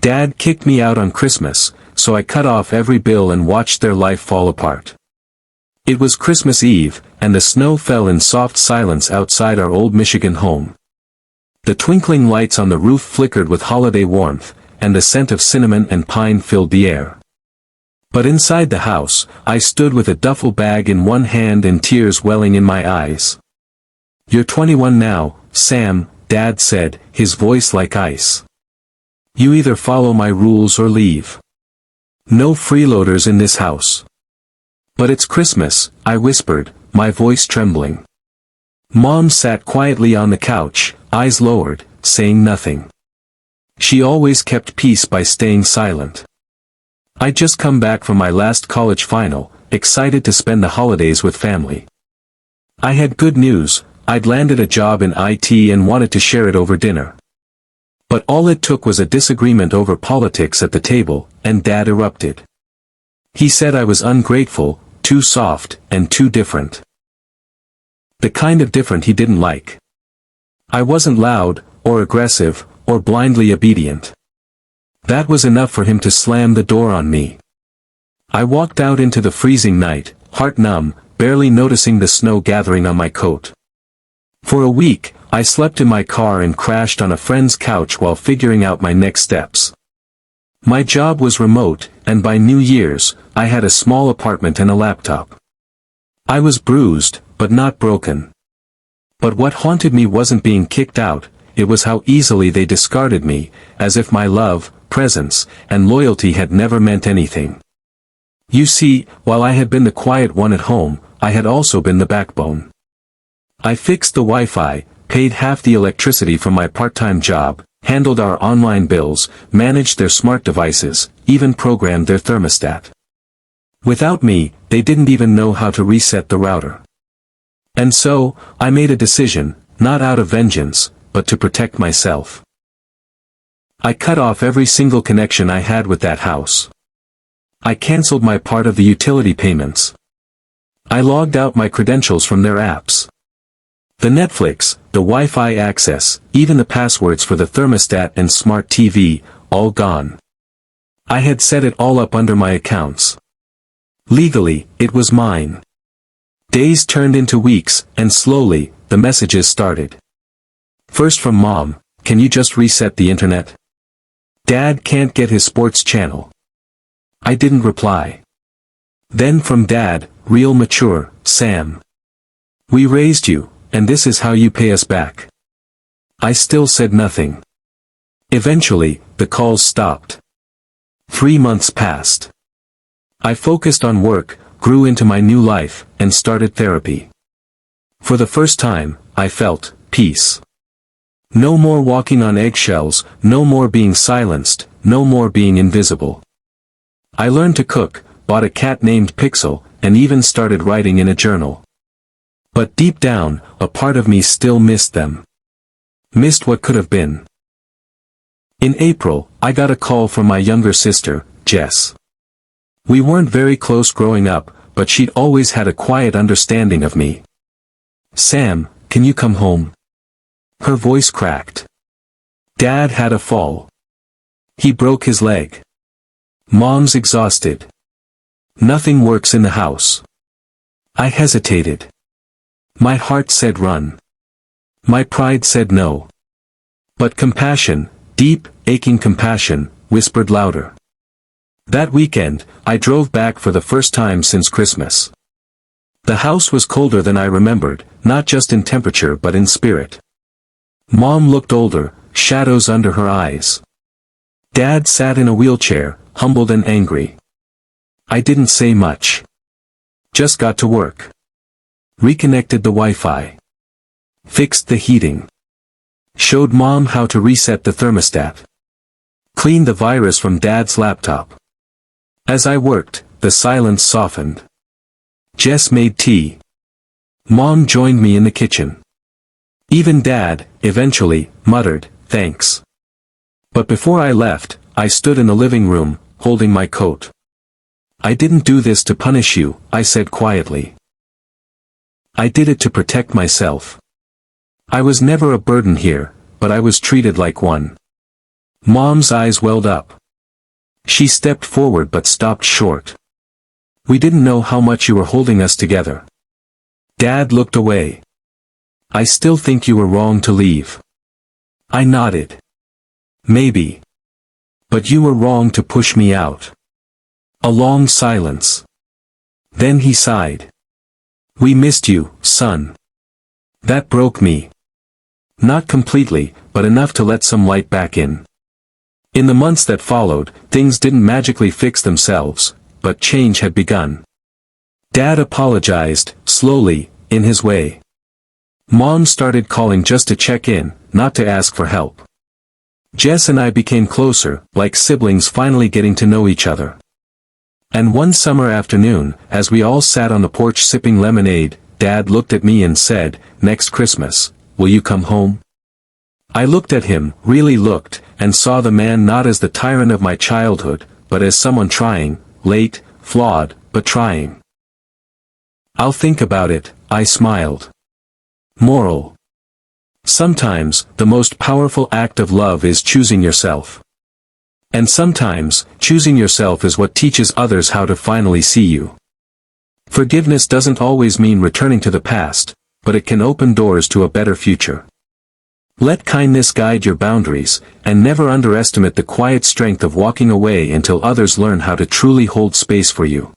Dad kicked me out on Christmas, so I cut off every bill and watched their life fall apart. It was Christmas Eve, and the snow fell in soft silence outside our old Michigan home. The twinkling lights on the roof flickered with holiday warmth, and the scent of cinnamon and pine filled the air. But inside the house, I stood with a duffel bag in one hand and tears welling in my eyes. "You're 21 now, Sam," Dad said, his voice like ice. "You either follow my rules or leave. No freeloaders in this house." "But it's Christmas," I whispered, my voice trembling. Mom sat quietly on the couch, eyes lowered, saying nothing. She always kept peace by staying silent. I'd just come back from my last college final, excited to spend the holidays with family. I had good news, I'd landed a job in IT and wanted to share it over dinner. But all it took was a disagreement over politics at the table, and Dad erupted. He said I was ungrateful, too soft, and too different. The kind of different he didn't like. I wasn't loud, or aggressive, or blindly obedient. That was enough for him to slam the door on me. I walked out into the freezing night, heart numb, barely noticing the snow gathering on my coat. For a week, I slept in my car and crashed on a friend's couch while figuring out my next steps. My job was remote, and by New Year's, I had a small apartment and a laptop. I was bruised, but not broken. But what haunted me wasn't being kicked out, it was how easily they discarded me, as if my love, presence, and loyalty had never meant anything. You see, while I had been the quiet one at home, I had also been the backbone. I fixed the Wi-Fi, paid half the electricity from my part-time job, handled our online bills, managed their smart devices, even programmed their thermostat. Without me, they didn't even know how to reset the router. And so, I made a decision, not out of vengeance, but to protect myself. I cut off every single connection I had with that house. I canceled my part of the utility payments. I logged out my credentials from their apps. The Netflix, the Wi-Fi access, even the passwords for the thermostat and smart TV, all gone. I had set it all up under my accounts. Legally, it was mine. Days turned into weeks, and slowly, the messages started. First from Mom, "Can you just reset the internet? Dad can't get his sports channel." I didn't reply. Then from Dad, real mature, "Sam. We raised you, and this is how you pay us back." I still said nothing. Eventually, the calls stopped. 3 months passed. I focused on work, grew into my new life, and started therapy. For the first time, I felt peace. No more walking on eggshells, no more being silenced, no more being invisible. I learned to cook, bought a cat named Pixel, and even started writing in a journal. But deep down, a part of me still missed them. Missed what could have been. In April, I got a call from my younger sister, Jess. We weren't very close growing up, but she'd always had a quiet understanding of me. "Sam, can you come home?" Her voice cracked. Dad had a fall. He broke his leg. Mom's exhausted. Nothing works in the house. I hesitated. My heart said run. My pride said no. But compassion, deep, aching compassion, whispered louder. That weekend, I drove back for the first time since Christmas. The house was colder than I remembered, not just in temperature but in spirit. Mom looked older, shadows under her eyes. Dad sat in a wheelchair, humbled and angry. I didn't say much. Just got to work. Reconnected the Wi-Fi. Fixed the heating. Showed Mom how to reset the thermostat. Cleaned the virus from Dad's laptop. As I worked, the silence softened. Jess made tea. Mom joined me in the kitchen. Even Dad, eventually, muttered, "Thanks." But before I left, I stood in the living room, holding my coat. "I didn't do this to punish you," I said quietly. "I did it to protect myself. I was never a burden here, but I was treated like one. Mom's eyes welled up. She stepped forward but stopped short. We didn't know how much you were holding us together. Dad looked away. I still think you were wrong to leave. I nodded. Maybe. But you were wrong to push me out. A long silence. Then he sighed. We missed you, son. That broke me. Not completely, but enough to let some light back in. In the months that followed, things didn't magically fix themselves, but change had begun. Dad apologized, slowly, in his way. Mom started calling just to check in, not to ask for help. Jess and I became closer, like siblings finally getting to know each other. And one summer afternoon, as we all sat on the porch sipping lemonade, Dad looked at me and said, "Next Christmas, will you come home?" I looked at him, really looked, and saw the man not as the tyrant of my childhood, but as someone trying, late, flawed, but trying. I'll think about it, I smiled. Moral. Sometimes, the most powerful act of love is choosing yourself. And sometimes, choosing yourself is what teaches others how to finally see you. Forgiveness doesn't always mean returning to the past, but it can open doors to a better future. Let kindness guide your boundaries, and never underestimate the quiet strength of walking away until others learn how to truly hold space for you.